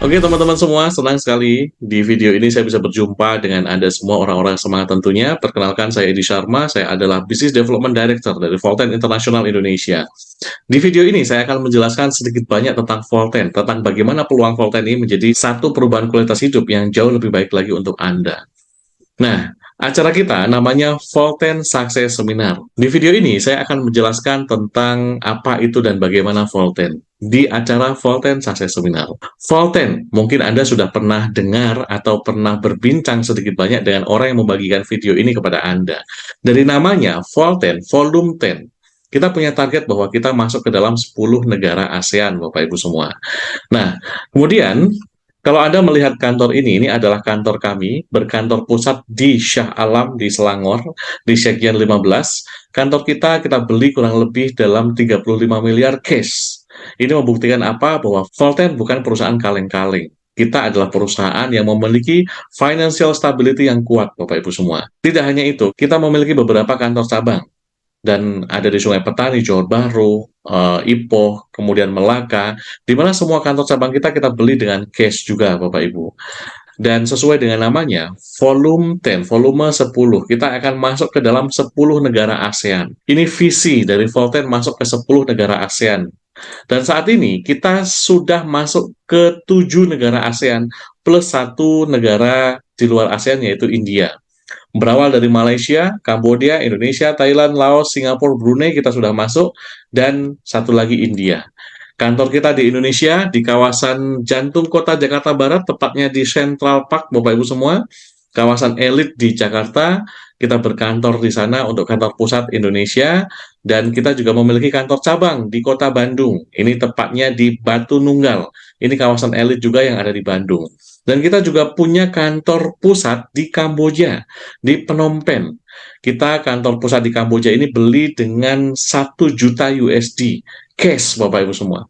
Oke teman-teman semua, senang sekali di video ini saya bisa berjumpa dengan Anda semua orang-orang semangat tentunya. Perkenalkan saya Edi Sharma, saya adalah Business Development Director dari Volten International Indonesia. Di video ini saya akan menjelaskan sedikit banyak tentang Volten, tentang bagaimana peluang Volten ini menjadi satu perubahan kualitas hidup yang jauh lebih baik lagi untuk Anda. Nah, acara kita namanya Volten Success Seminar. Di video ini saya akan menjelaskan tentang apa itu dan bagaimana Volten di acara Volten Success Seminar. Volten, mungkin Anda sudah pernah dengar atau pernah berbincang sedikit banyak dengan orang yang membagikan video ini kepada Anda. Dari namanya, Volten, Volume 10. Kita punya target bahwa kita masuk ke dalam 10 negara ASEAN, Bapak Ibu semua. Nah, kemudian kalau Anda melihat kantor ini adalah kantor kami, berkantor pusat di Shah Alam di Selangor, di Sekjen 15. Kantor kita beli kurang lebih dalam 35 miliar cash. Ini membuktikan apa? Bahwa Volten bukan perusahaan kaleng-kaleng. Kita adalah perusahaan yang memiliki financial stability yang kuat, Bapak Ibu semua. Tidak hanya itu, kita memiliki beberapa kantor cabang dan ada di Sungai Petani, Johor Bahru, Ipoh, kemudian Melaka, di mana semua kantor cabang kita beli dengan cash juga, Bapak Ibu. Dan sesuai dengan namanya, volume 10, volume 10, kita akan masuk ke dalam 10 negara ASEAN. Ini visi dari Volten masuk ke 10 negara ASEAN. Dan saat ini kita sudah masuk ke 7 negara ASEAN plus 1 negara di luar ASEAN yaitu India. Berawal dari Malaysia, Kamboja, Indonesia, Thailand, Laos, Singapura, Brunei kita sudah masuk, dan satu lagi India. Kantor kita di Indonesia, di kawasan jantung kota Jakarta Barat, tepatnya di Central Park, Bapak Ibu semua, kawasan elit di Jakarta, kita berkantor di sana untuk kantor pusat Indonesia, dan kita juga memiliki kantor cabang di kota Bandung. Ini tepatnya di Batu Nunggal. Ini kawasan elit juga yang ada di Bandung. Dan kita juga punya kantor pusat di Kamboja, di Phnom Penh. Kita kantor pusat di Kamboja ini beli dengan 1 juta USD cash, Bapak Ibu semua.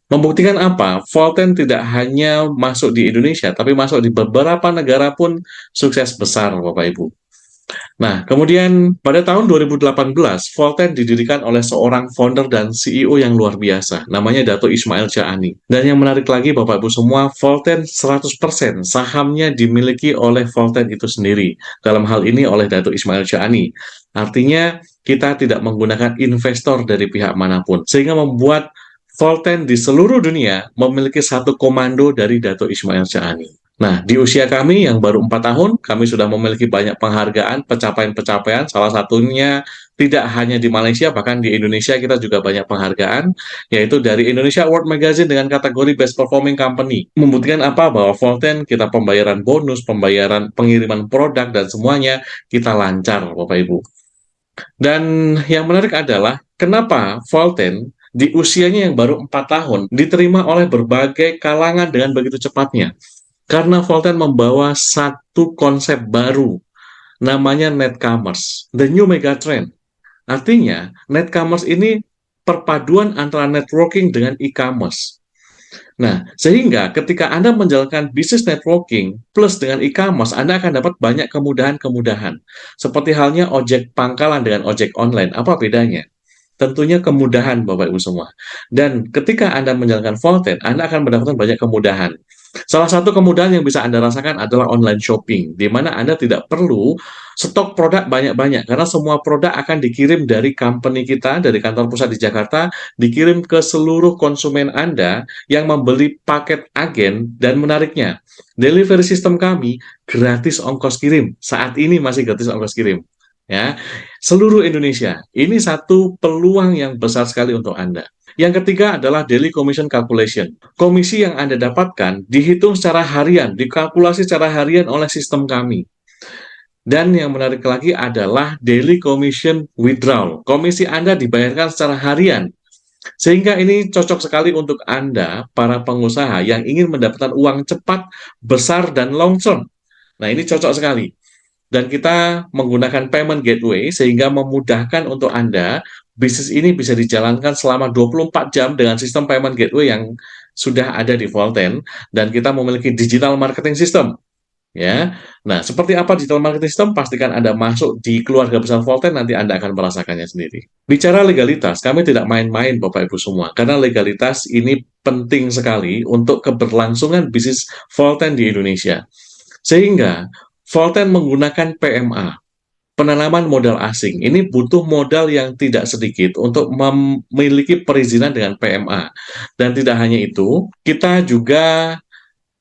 Membuktikan apa? Volten tidak hanya masuk di Indonesia, tapi masuk di beberapa negara pun sukses besar, Bapak Ibu. Nah, kemudian pada tahun 2018, Volten didirikan oleh seorang founder dan CEO yang luar biasa, namanya Dato Ismail Jaani. Dan yang menarik lagi, Bapak-Ibu semua, Volten 100% sahamnya dimiliki oleh Volten itu sendiri. Dalam hal ini oleh Dato Ismail Jaani. Artinya, kita tidak menggunakan investor dari pihak manapun, sehingga membuat Volten di seluruh dunia memiliki satu komando dari Dato Ismail Jaani. Nah, di usia kami yang baru 4 tahun, kami sudah memiliki banyak penghargaan, pencapaian-pencapaian, salah satunya tidak hanya di Malaysia, bahkan di Indonesia kita juga banyak penghargaan, yaitu dari Indonesia Award Magazine dengan kategori Best Performing Company. Membuktikan apa? Bahwa Volten kita pembayaran bonus, pembayaran pengiriman produk, dan semuanya kita lancar, Bapak Ibu. Dan yang menarik adalah, kenapa Volten di usianya yang baru 4 tahun diterima oleh berbagai kalangan dengan begitu cepatnya? Karena Volten membawa satu konsep baru, namanya netcommerce, the new megatrend. Artinya, netcommerce ini perpaduan antara networking dengan e-commerce. Nah, sehingga ketika Anda menjalankan bisnis networking plus dengan e-commerce, Anda akan dapat banyak kemudahan-kemudahan. Seperti halnya ojek pangkalan dengan ojek online, apa bedanya? Tentunya kemudahan, Bapak Ibu semua. Dan ketika Anda menjalankan Volten, Anda akan mendapatkan banyak kemudahan. Salah satu kemudahan yang bisa Anda rasakan adalah online shopping, di mana Anda tidak perlu stok produk banyak-banyak, karena semua produk akan dikirim dari company kita, dari kantor pusat di Jakarta, dikirim ke seluruh konsumen Anda yang membeli paket agen, dan menariknya, delivery system kami gratis ongkos kirim. Saat ini masih gratis ongkos kirim. Ya, seluruh Indonesia. Ini satu peluang yang besar sekali untuk Anda. Yang ketiga adalah daily commission calculation. Komisi yang Anda dapatkan dihitung secara harian, dikalkulasi secara harian oleh sistem kami. Dan yang menarik lagi adalah daily commission withdrawal. Komisi Anda dibayarkan secara harian. Sehingga ini cocok sekali untuk Anda, para pengusaha yang ingin mendapatkan uang cepat, besar, dan long term. Nah, ini cocok sekali. Dan kita menggunakan payment gateway sehingga memudahkan untuk Anda, bisnis ini bisa dijalankan selama 24 jam dengan sistem payment gateway yang sudah ada di Volten, dan kita memiliki digital marketing system. Ya. Nah, seperti apa digital marketing system? Pastikan Anda masuk di keluarga besar Volten, nanti Anda akan merasakannya sendiri. Bicara legalitas, kami tidak main-main Bapak Ibu semua, karena legalitas ini penting sekali untuk keberlangsungan bisnis Volten di Indonesia. Sehingga Volten menggunakan PMA, penanaman modal asing. Ini butuh modal yang tidak sedikit untuk memiliki perizinan dengan PMA. Dan tidak hanya itu, kita juga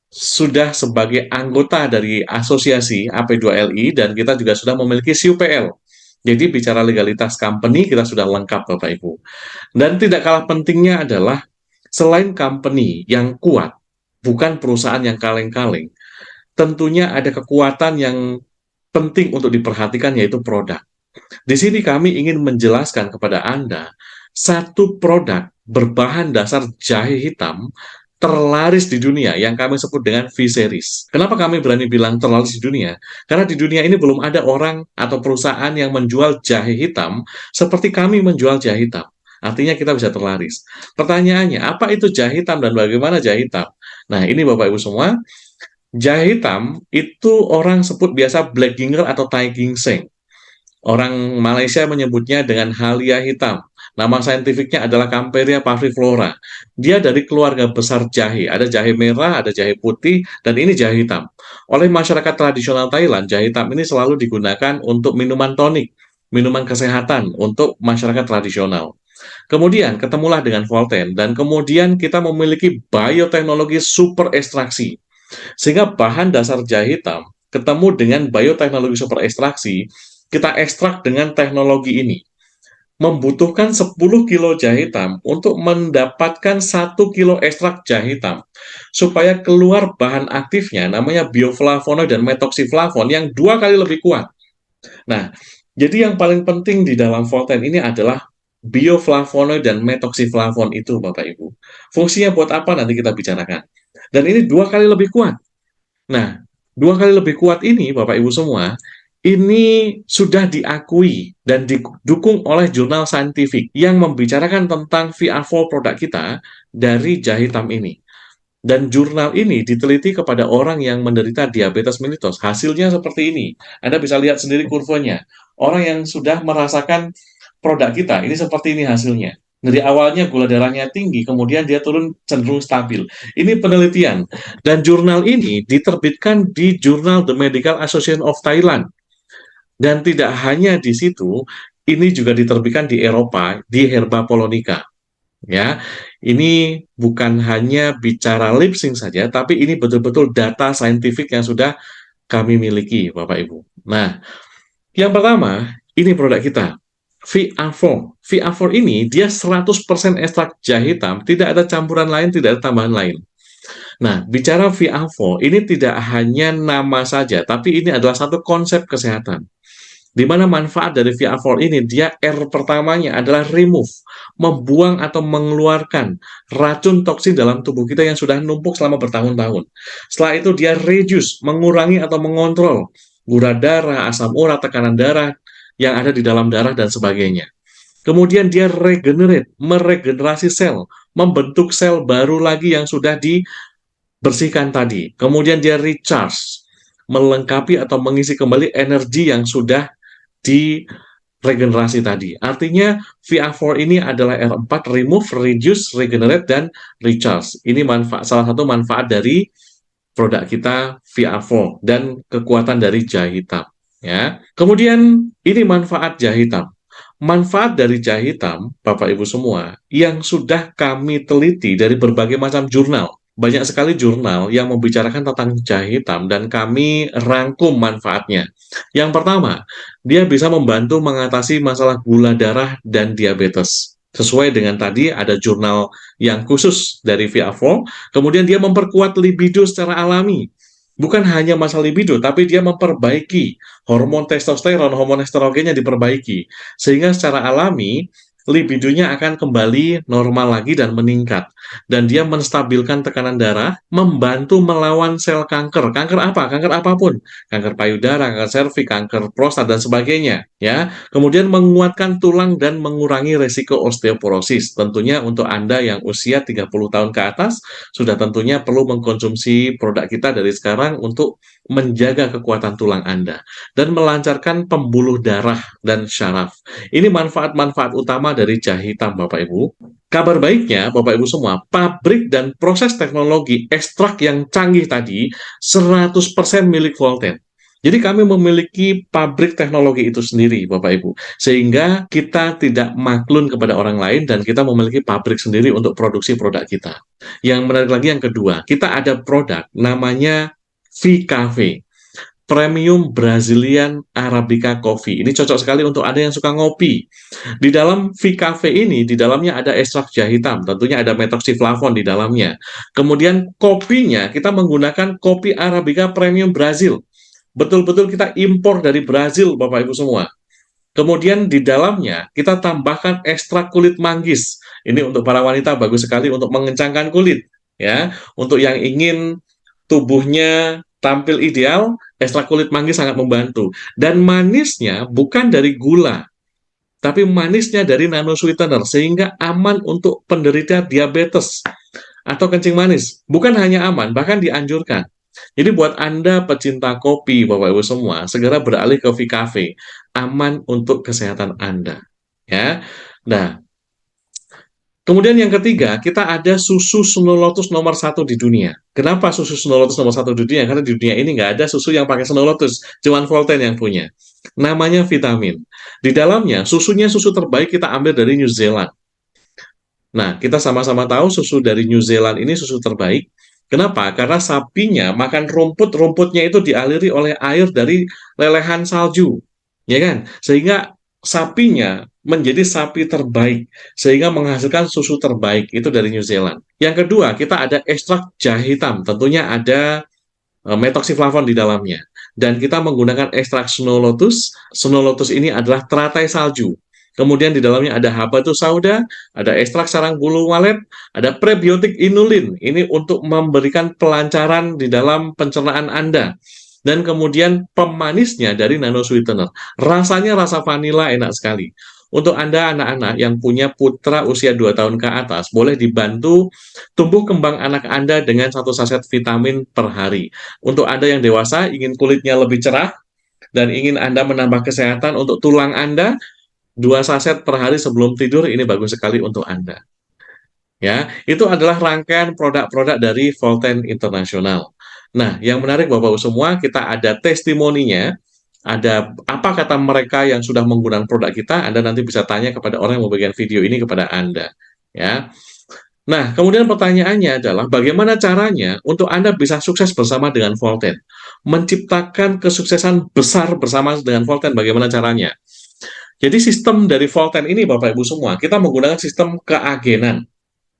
sudah sebagai anggota dari asosiasi AP2LI dan kita juga sudah memiliki CUPL. Jadi bicara legalitas company kita sudah lengkap Bapak Ibu. Dan tidak kalah pentingnya adalah selain company yang kuat, bukan perusahaan yang kaleng-kaleng, tentunya ada kekuatan yang penting untuk diperhatikan yaitu produk. Di sini kami ingin menjelaskan kepada Anda satu produk berbahan dasar jahe hitam terlaris di dunia yang kami sebut dengan V-Series. Kenapa kami berani bilang terlaris di dunia? Karena di dunia ini belum ada orang atau perusahaan yang menjual jahe hitam seperti kami menjual jahe hitam. Artinya kita bisa terlaris. Pertanyaannya, apa itu jahe hitam dan bagaimana jahe hitam? Nah, ini Bapak Ibu semua, jahe hitam itu orang sebut biasa black ginger atau Thai ginseng. Orang Malaysia menyebutnya dengan halia hitam. Nama saintifiknya adalah Camperia parviflora. Dia dari keluarga besar jahe. Ada jahe merah, ada jahe putih, dan ini jahe hitam. Oleh masyarakat tradisional Thailand, jahe hitam ini selalu digunakan untuk minuman tonik, minuman kesehatan untuk masyarakat tradisional. Kemudian ketemulah dengan Volten, dan kemudian kita memiliki bioteknologi super ekstraksi. Sehingga bahan dasar jahe hitam ketemu dengan bioteknologi super ekstraksi, kita ekstrak dengan teknologi ini. Membutuhkan 10 kilo jahe hitam untuk mendapatkan 1 kilo ekstrak jahe hitam. Supaya keluar bahan aktifnya namanya bioflavonoid dan metoxiflavon yang 2 kali lebih kuat. Nah, jadi yang paling penting di dalam Volten ini adalah bioflavonoid dan metoxiflavon itu Bapak Ibu. Fungsinya buat apa nanti kita bicarakan. Dan ini 2 kali lebih kuat. Nah, 2 kali lebih kuat ini, Bapak Ibu semua, ini sudah diakui dan didukung oleh jurnal saintifik yang membicarakan tentang VR4 produk kita dari jahe hitam ini. Dan jurnal ini diteliti kepada orang yang menderita diabetes mellitus. Hasilnya seperti ini. Anda bisa lihat sendiri kurvanya. Orang yang sudah merasakan produk kita, ini seperti ini hasilnya. Dari awalnya gula darahnya tinggi, kemudian dia turun cenderung stabil. Ini penelitian. Dan jurnal ini diterbitkan di Jurnal The Medical Association of Thailand. Dan tidak hanya di situ, ini juga diterbitkan di Eropa, di Herba Polonica. Ya, ini bukan hanya bicara lip sync saja, tapi ini betul-betul data saintifik yang sudah kami miliki, Bapak Ibu. Nah, yang pertama, ini produk kita. VR4. VR4 ini dia 100% ekstrak jahe hitam, tidak ada campuran lain, tidak ada tambahan lain. Nah, bicara VR4, ini tidak hanya nama saja, tapi ini adalah satu konsep kesehatan. Di mana manfaat dari VR4 ini, dia R pertamanya adalah remove, membuang atau mengeluarkan racun toksin dalam tubuh kita yang sudah numpuk selama bertahun-tahun. Setelah itu dia reduce, mengurangi atau mengontrol gula darah, asam urat, tekanan darah, yang ada di dalam darah dan sebagainya. Kemudian dia regenerate, meregenerasi sel, membentuk sel baru lagi yang sudah dibersihkan tadi. Kemudian dia recharge, melengkapi atau mengisi kembali energi yang sudah diregenerasi tadi. Artinya VR4 ini adalah R4, remove, reduce, regenerate, dan recharge. Ini salah satu manfaat dari produk kita VR4 dan kekuatan dari jahe hitam. Ya. Kemudian ini manfaat jahe hitam. Manfaat dari jahe hitam, Bapak Ibu semua, yang sudah kami teliti dari berbagai macam jurnal. Banyak sekali jurnal yang membicarakan tentang jahe hitam dan kami rangkum manfaatnya. Yang pertama, dia bisa membantu mengatasi masalah gula darah dan diabetes. Sesuai dengan tadi ada jurnal yang khusus dari VR4, kemudian dia memperkuat libido secara alami. Bukan hanya masalah libido, tapi dia memperbaiki hormon testosteron, hormon estrogennya diperbaiki. Sehingga secara alami, libidonya akan kembali normal lagi dan meningkat. Dan dia menstabilkan tekanan darah, membantu melawan sel kanker. Kanker apa? Kanker apapun. Kanker payudara, kanker serviks, kanker prostat, dan sebagainya. Ya, kemudian menguatkan tulang dan mengurangi resiko osteoporosis. Tentunya untuk Anda yang usia 30 tahun ke atas, sudah tentunya perlu mengkonsumsi produk kita dari sekarang untuk menjaga kekuatan tulang Anda dan melancarkan pembuluh darah dan syaraf. Ini manfaat-manfaat utama dari jahe hitam, Bapak Ibu. Kabar baiknya, Bapak Ibu semua, pabrik dan proses teknologi ekstrak yang canggih tadi 100% milik Volten. Jadi kami memiliki pabrik teknologi itu sendiri, Bapak Ibu. Sehingga kita tidak maklun kepada orang lain dan kita memiliki pabrik sendiri untuk produksi produk kita. Yang menarik lagi yang kedua, kita ada produk namanya V-Cafe. Premium Brazilian Arabica Coffee. Ini cocok sekali untuk Anda yang suka ngopi. Di dalam V-Cafe ini, di dalamnya ada ekstrak jahe hitam, tentunya ada metoxiflavon di dalamnya. Kemudian kopinya, kita menggunakan kopi Arabica Premium Brazil. Betul-betul kita impor dari Brazil, Bapak Ibu semua. Kemudian di dalamnya kita tambahkan ekstrak kulit manggis. Ini untuk para wanita bagus sekali untuk mengencangkan kulit, ya. Untuk yang ingin tubuhnya tampil ideal, ekstrak kulit manggis sangat membantu. Dan manisnya bukan dari gula, tapi manisnya dari nano sweetener sehingga aman untuk penderita diabetes atau kencing manis. Bukan hanya aman, bahkan dianjurkan. Jadi buat Anda pecinta kopi, Bapak Ibu semua, segera beralih ke V-Cafe. Aman untuk kesehatan Anda. Ya. Nah, kemudian yang ketiga, kita ada susu Snow Lotus nomor 1 di dunia. Kenapa susu Snow Lotus nomor 1 di dunia? Karena di dunia ini nggak ada susu yang pakai Snow Lotus. Cuman Volten yang punya. Namanya vitamin. Di dalamnya, susunya susu terbaik kita ambil dari New Zealand. Nah, kita sama-sama tahu susu dari New Zealand ini susu terbaik. Kenapa? Karena sapinya makan rumput, rumputnya itu dialiri oleh air dari lelehan salju, ya kan? Sehingga sapinya menjadi sapi terbaik, sehingga menghasilkan susu terbaik itu dari New Zealand. Yang kedua, kita ada ekstrak jahe hitam, tentunya ada metoxiflavon di dalamnya. Dan kita menggunakan ekstrak Snow Lotus. Snow Lotus ini adalah teratai salju. Kemudian di dalamnya ada habatus sauda, ada ekstrak sarang bulu walet, ada prebiotik inulin. Ini untuk memberikan pelancaran di dalam pencernaan Anda. Dan kemudian pemanisnya dari nano sweetener. Rasanya rasa vanila enak sekali. Untuk Anda anak-anak yang punya putra usia 2 tahun ke atas, boleh dibantu tumbuh kembang anak Anda dengan 1 saset vitamin per hari. Untuk Anda yang dewasa, ingin kulitnya lebih cerah, dan ingin Anda menambah kesehatan untuk tulang Anda, 2 saset per hari sebelum tidur, ini bagus sekali untuk Anda. Ya, itu adalah rangkaian produk-produk dari Volten International. Nah, yang menarik Bapak-Ibu semua, kita ada testimoninya, ada apa kata mereka yang sudah menggunakan produk kita, Anda nanti bisa tanya kepada orang yang membagikan video ini kepada Anda. Ya. Nah, kemudian pertanyaannya adalah bagaimana caranya untuk Anda bisa sukses bersama dengan Volten? Menciptakan kesuksesan besar bersama dengan Volten, bagaimana caranya? Jadi sistem dari Volten ini Bapak Ibu semua, kita menggunakan sistem keagenan.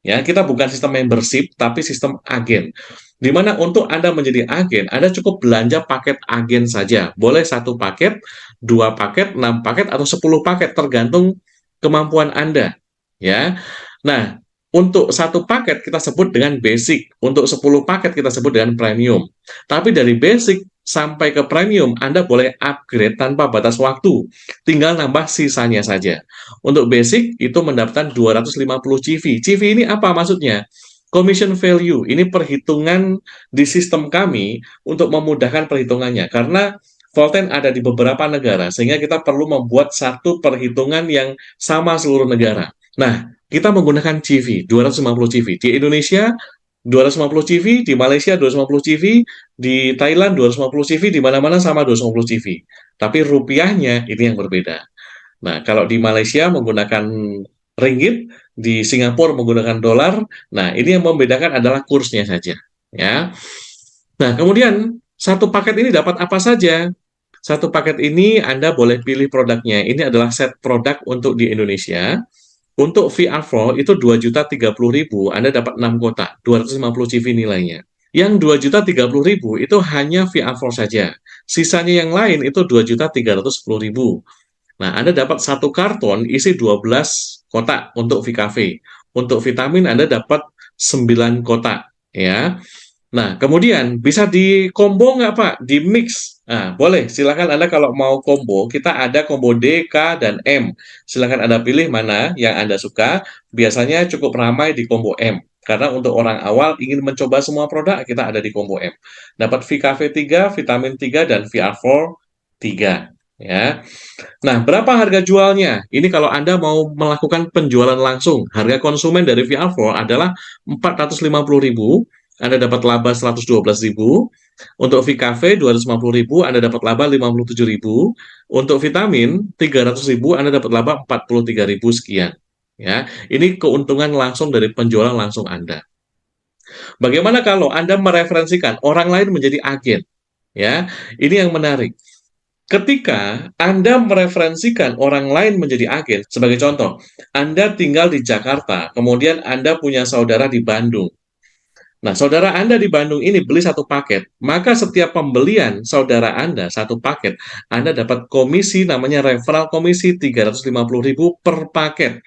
Ya, kita bukan sistem membership, tapi sistem agen. Di mana untuk Anda menjadi agen, Anda cukup belanja paket agen saja. Boleh 1 paket, 2 paket, 6 paket, atau 10 paket, tergantung kemampuan Anda. Ya. Nah, untuk 1 paket kita sebut dengan basic, untuk 10 paket kita sebut dengan premium. Tapi dari basic sampai ke premium, Anda boleh upgrade tanpa batas waktu. Tinggal nambah sisanya saja. Untuk basic, itu mendapatkan 250 CV. CV ini apa maksudnya? Commission value. Ini perhitungan di sistem kami untuk memudahkan perhitungannya. Karena Volten ada di beberapa negara, sehingga kita perlu membuat satu perhitungan yang sama seluruh negara. Nah, kita menggunakan CV, 250 CV. Di Indonesia, 250 CV, di Malaysia 250 CV, di Thailand 250 CV, di mana-mana sama 250 CV. Tapi rupiahnya ini yang berbeda. Nah, kalau di Malaysia menggunakan ringgit, di Singapura menggunakan dolar. Nah, ini yang membedakan adalah kursnya saja, ya. Nah, kemudian 1 paket ini dapat apa saja? 1 paket ini Anda boleh pilih produknya. Ini adalah set produk untuk di Indonesia. Untuk VR4 itu 2.030.000, Anda dapat 6 kotak, 250 CV nilainya. Yang 2.030.000 itu hanya VR4 saja. Sisanya yang lain itu 2.310.000. Nah, Anda dapat 1 karton isi 12 kotak untuk VKV. Untuk vitamin Anda dapat 9 kotak, ya. Nah, kemudian bisa di combo nggak Pak? Di mix. Nah, boleh, silakan Anda kalau mau combo, kita ada combo D, K, dan M. Silakan Anda pilih mana yang Anda suka. Biasanya cukup ramai di combo M. Karena untuk orang awal ingin mencoba semua produk, kita ada di combo M. Dapat VKV 3, vitamin 3, dan VR4 3. Ya. Nah, berapa harga jualnya? Ini kalau Anda mau melakukan penjualan langsung. Harga konsumen dari VR4 adalah 450.000. Anda dapat laba 112.000. Untuk VKV 250.000, Anda dapat laba 57.000. Untuk vitamin 300.000, Anda dapat laba 43.000 sekian. Ya, ini keuntungan langsung dari penjualan langsung Anda. Bagaimana kalau Anda mereferensikan orang lain menjadi agen? Ya, ini yang menarik. Ketika Anda mereferensikan orang lain menjadi agen, sebagai contoh, Anda tinggal di Jakarta, kemudian Anda punya saudara di Bandung. Nah, saudara Anda di Bandung ini beli satu paket, maka setiap pembelian saudara Anda satu paket, Anda dapat komisi namanya referral komisi 350.000 per paket.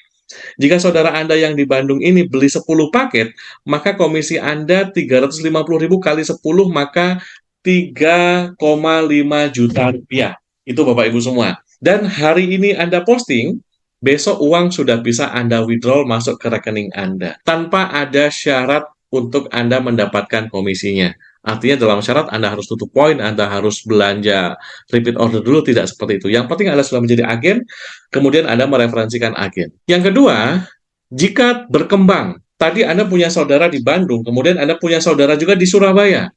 Jika saudara Anda yang di Bandung ini beli 10 paket, maka komisi Anda 350.000 kali 10, maka 3,5 juta rupiah. Itu Bapak Ibu semua. Dan hari ini Anda posting, besok uang sudah bisa Anda withdraw masuk ke rekening Anda. Tanpa ada syarat untuk Anda mendapatkan komisinya. Artinya dalam syarat Anda harus tutup poin, Anda harus belanja repeat order dulu, tidak seperti itu. Yang penting Anda sudah menjadi agen, kemudian Anda mereferensikan agen. Yang kedua, jika berkembang, tadi Anda punya saudara di Bandung, kemudian Anda punya saudara juga di Surabaya.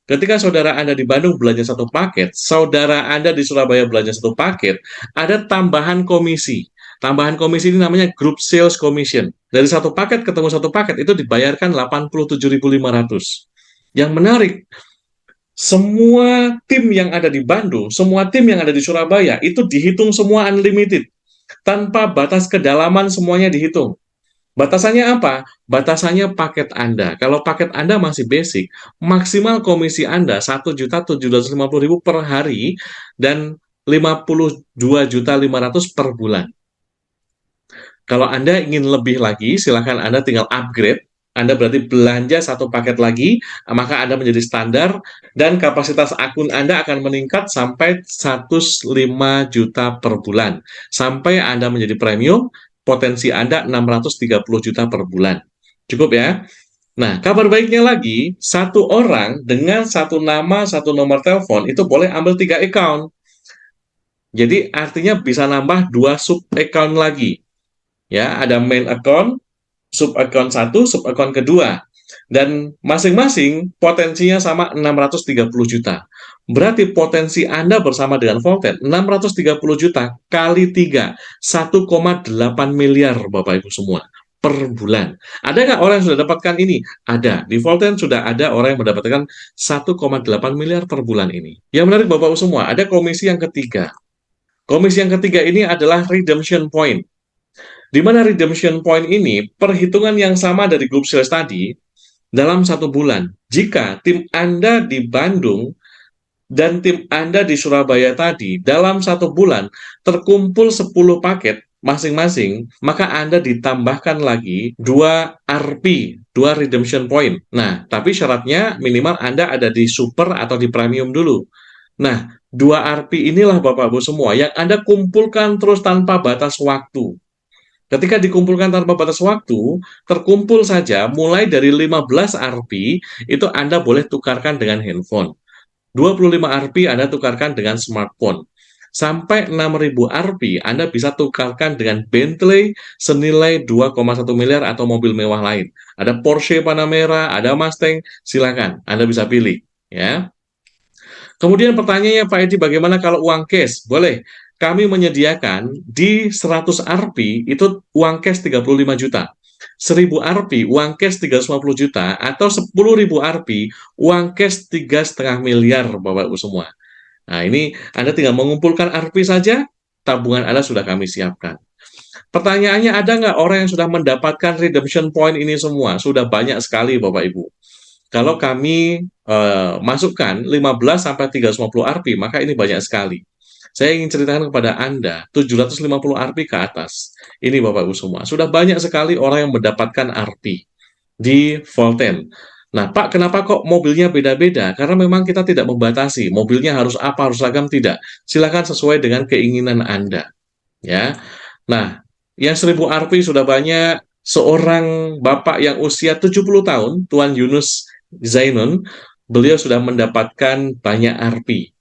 Ketika saudara Anda di Bandung belanja satu paket, saudara Anda di Surabaya belanja satu paket, ada tambahan komisi. Tambahan komisi ini namanya group sales commission. Dari satu paket ketemu satu paket, itu dibayarkan 87.500. Yang menarik, semua tim yang ada di Bandung, semua tim yang ada di Surabaya, itu dihitung semua unlimited. Tanpa batas kedalaman semuanya dihitung. Batasannya apa? Batasannya paket Anda. Kalau paket Anda masih basic, maksimal komisi Anda 1.750.000 per hari dan 52.500.000 per bulan. Kalau Anda ingin lebih lagi, silakan Anda tinggal upgrade. Anda berarti belanja satu paket lagi, maka Anda menjadi standar, dan kapasitas akun Anda akan meningkat sampai 105 juta per bulan. Sampai Anda menjadi premium, potensi Anda 630 juta per bulan. Cukup ya? Nah, kabar baiknya lagi, satu orang dengan satu nama, satu nomor telepon, itu boleh ambil 3 account. Jadi, artinya bisa nambah 2 sub-account lagi. Ya, ada main account, sub-account 1, sub-account kedua. Dan masing-masing potensinya sama 630 juta. Berarti potensi Anda bersama dengan Volten 630 juta kali 3, 1,8 miliar Bapak Ibu semua per bulan. Ada nggak orang yang sudah dapatkan ini? Ada. Di Volten sudah ada orang yang mendapatkan 1,8 miliar per bulan ini. Yang menarik Bapak Ibu semua, ada komisi yang ketiga. Komisi yang ketiga ini adalah redemption point. Di mana redemption point ini, perhitungan yang sama dari group sales tadi, dalam satu bulan. Jika tim Anda di Bandung dan tim Anda di Surabaya tadi, dalam satu bulan, terkumpul 10 paket masing-masing, maka Anda ditambahkan lagi 2 RP, 2 redemption point. Nah, tapi syaratnya minimal Anda ada di super atau di premium dulu. Nah, 2 RP inilah Bapak-Ibu semua yang Anda kumpulkan terus tanpa batas waktu. Ketika dikumpulkan tanpa batas waktu, terkumpul saja mulai dari 15 RP, itu Anda boleh tukarkan dengan handphone. 25 RP Anda tukarkan dengan smartphone. Sampai 6.000 RP Anda bisa tukarkan dengan Bentley senilai 2,1 miliar atau mobil mewah lain. Ada Porsche Panamera, ada Mustang, silakan Anda bisa pilih. Ya. Kemudian pertanyaannya Pak Edi, bagaimana kalau uang cash? Boleh. Kami menyediakan di 100 RP itu uang cash 35 juta. 1000 RP uang cash 350 juta atau 10.000 RP uang cash 3,5 miliar Bapak Ibu semua. Nah, ini Anda tinggal mengumpulkan RP saja, tabungan Anda sudah kami siapkan. Pertanyaannya, ada nggak orang yang sudah mendapatkan redemption point ini semua? Sudah banyak sekali Bapak Ibu. Kalau kami masukkan 15 sampai 350 RP, maka ini banyak sekali. Saya ingin ceritakan kepada Anda, 750 RP ke atas. Ini Bapak Ibu semua. Sudah banyak sekali orang yang mendapatkan RP di Volten. Nah, Pak, kenapa kok mobilnya beda-beda? Karena memang kita tidak membatasi, mobilnya harus apa, harus ragam, tidak. Silakan sesuai dengan keinginan Anda. Ya. Nah, yang 1000 RP sudah banyak. Seorang bapak yang usia 70 tahun, Tuan Yunus Zainun, beliau sudah mendapatkan banyak RP.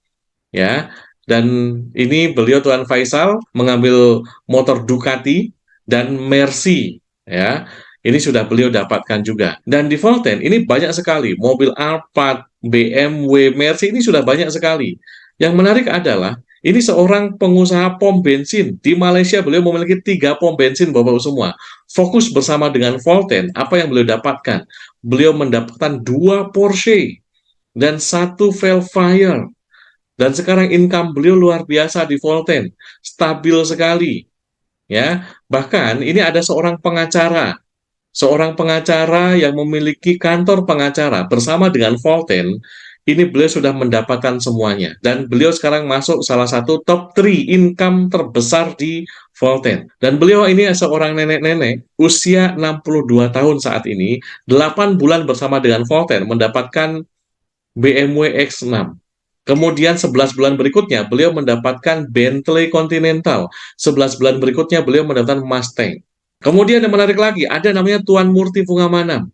Ya, dan ini beliau Tuan Faisal mengambil motor Ducati dan Mercy. Ya, ini sudah beliau dapatkan juga. Dan di Volten ini banyak sekali mobil Alphard, BMW, Mercy ini sudah banyak sekali. Yang menarik adalah ini seorang pengusaha pom bensin di Malaysia. Beliau memiliki 3 pom bensin, Bapak semua. Fokus bersama dengan Volten, apa yang beliau dapatkan? Beliau mendapatkan 2 Porsche dan 1 Velfire. Dan sekarang income beliau luar biasa di Volten, stabil sekali. Ya, bahkan ini ada seorang pengacara yang memiliki kantor pengacara bersama dengan Volten. Ini beliau sudah mendapatkan semuanya, dan beliau sekarang masuk salah satu top 3 income terbesar di Volten. Dan beliau ini seorang nenek-nenek usia 62 tahun saat ini, 8 bulan bersama dengan Volten mendapatkan BMW X6. Kemudian 11 bulan berikutnya beliau mendapatkan Bentley Continental. 11 bulan berikutnya beliau mendapatkan Mustang. Kemudian yang menarik lagi, ada namanya Tuan Murti Pungamanam.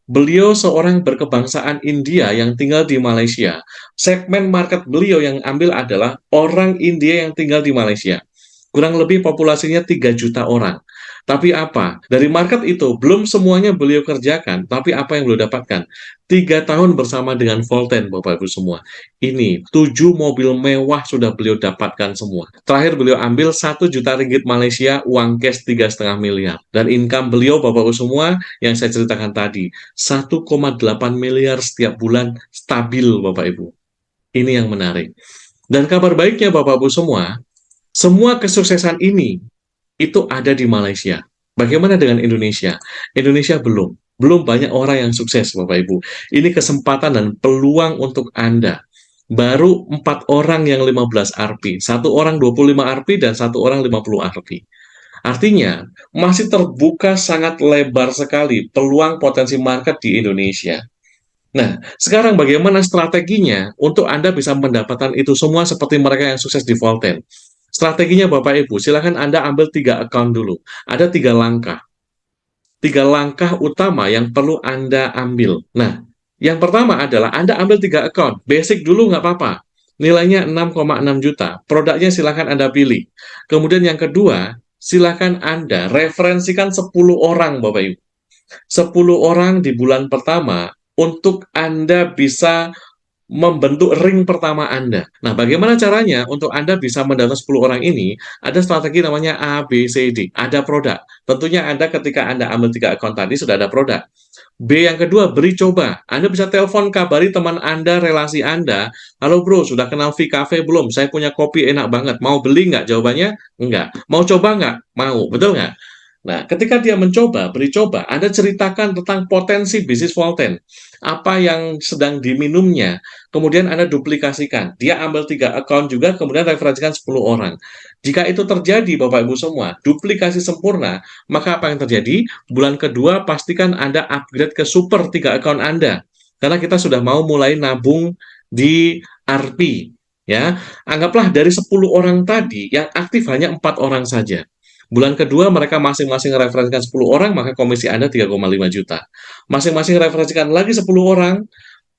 Beliau seorang berkebangsaan India yang tinggal di Malaysia. Segmen market beliau yang ambil adalah orang India yang tinggal di Malaysia. Kurang lebih populasinya 3 juta orang. Tapi apa? Dari market itu, belum semuanya beliau kerjakan, tapi apa yang beliau dapatkan? 3 tahun bersama dengan Volten, Bapak-Ibu semua. Ini, 7 mobil mewah sudah beliau dapatkan semua. Terakhir beliau ambil 1 juta ringgit Malaysia, uang cash 3,5 miliar. Dan income beliau, Bapak-Ibu semua, yang saya ceritakan tadi, 1,8 miliar setiap bulan, stabil, Bapak-Ibu. Ini yang menarik. Dan kabar baiknya, Bapak-Ibu semua kesuksesan ini itu ada di Malaysia. Bagaimana dengan Indonesia? Indonesia belum banyak orang yang sukses, Bapak Ibu. Ini kesempatan dan peluang untuk Anda. Baru 4 orang yang 15 RP, 1 orang 25 RP, dan 1 orang 50 RP. Artinya, masih terbuka sangat lebar sekali peluang potensi market di Indonesia. Nah, sekarang bagaimana strateginya untuk Anda bisa mendapatkan itu semua seperti mereka yang sukses di Volten? Strateginya Bapak Ibu, silakan Anda ambil 3 account dulu. Ada 3 langkah. 3 langkah utama yang perlu Anda ambil. Nah, yang pertama adalah Anda ambil 3 account. Basic dulu nggak apa-apa. Nilainya 6,6 juta. Produknya silakan Anda pilih. Kemudian yang kedua, silakan Anda referensikan 10 orang Bapak Ibu. 10 orang di bulan pertama untuk Anda bisa membentuk ring pertama Anda. Nah, bagaimana caranya untuk Anda bisa mendata 10 orang ini? Ada strategi namanya A, B, C, D. Ada produk. Tentunya Anda ketika Anda ambil 3 akun tadi sudah ada produk. B yang kedua, beri coba. Anda bisa telepon, kabari teman Anda, relasi Anda. Halo bro, sudah kenal V Cafe belum? Saya punya kopi enak banget. Mau beli nggak? Jawabannya, enggak. Mau coba nggak? Mau. Betul nggak? Nah, ketika dia mencoba, beri coba, Anda ceritakan tentang potensi bisnis Volten, apa yang sedang diminumnya, kemudian Anda duplikasikan. Dia ambil 3 account juga, kemudian referensikan 10 orang. Jika itu terjadi, Bapak-Ibu semua, duplikasi sempurna, maka apa yang terjadi? Bulan kedua, pastikan Anda upgrade ke super 3 account Anda. Karena kita sudah mau mulai nabung di RP. Ya, anggaplah dari 10 orang tadi, yang aktif hanya 4 orang saja. Bulan kedua mereka masing-masing referensikan 10 orang, maka komisi Anda 3,5 juta. Masing-masing referensikan lagi 10 orang,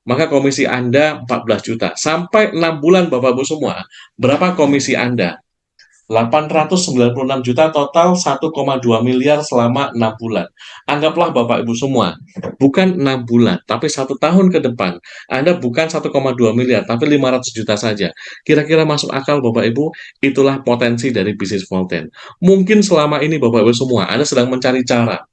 maka komisi Anda 14 juta. Sampai 6 bulan Bapak-Ibu semua, berapa komisi Anda? 896 juta, total 1,2 miliar selama 6 bulan. Anggaplah Bapak Ibu semua, bukan 6 bulan, tapi 1 tahun ke depan, Anda bukan 1,2 miliar, tapi 500 juta saja. Kira-kira masuk akal Bapak Ibu? Itulah potensi dari bisnis Volten. Mungkin selama ini Bapak Ibu semua, Anda sedang mencari cara.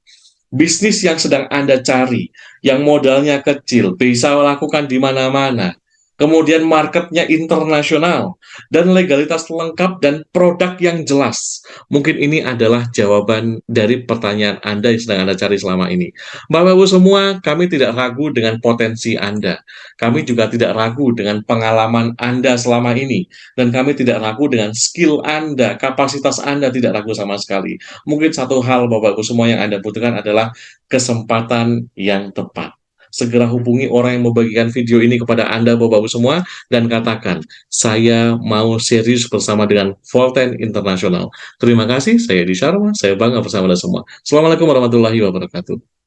Bisnis yang sedang Anda cari, yang modalnya kecil, bisa lakukan di mana-mana, kemudian marketnya internasional, dan legalitas lengkap dan produk yang jelas. Mungkin ini adalah jawaban dari pertanyaan Anda yang sedang Anda cari selama ini. Bapak-Ibu semua, kami tidak ragu dengan potensi Anda. Kami juga tidak ragu dengan pengalaman Anda selama ini. Dan kami tidak ragu dengan skill Anda, kapasitas Anda tidak ragu sama sekali. Mungkin satu hal Bapak-Ibu semua yang Anda butuhkan adalah kesempatan yang tepat. segera hubungi orang yang membagikan video ini kepada Anda Bapak-Ibu semua, dan katakan, saya mau serius bersama dengan Volten Internasional. Terima kasih, saya Edi Sharma, saya bangga bersama Anda semua. Assalamualaikum warahmatullahi wabarakatuh.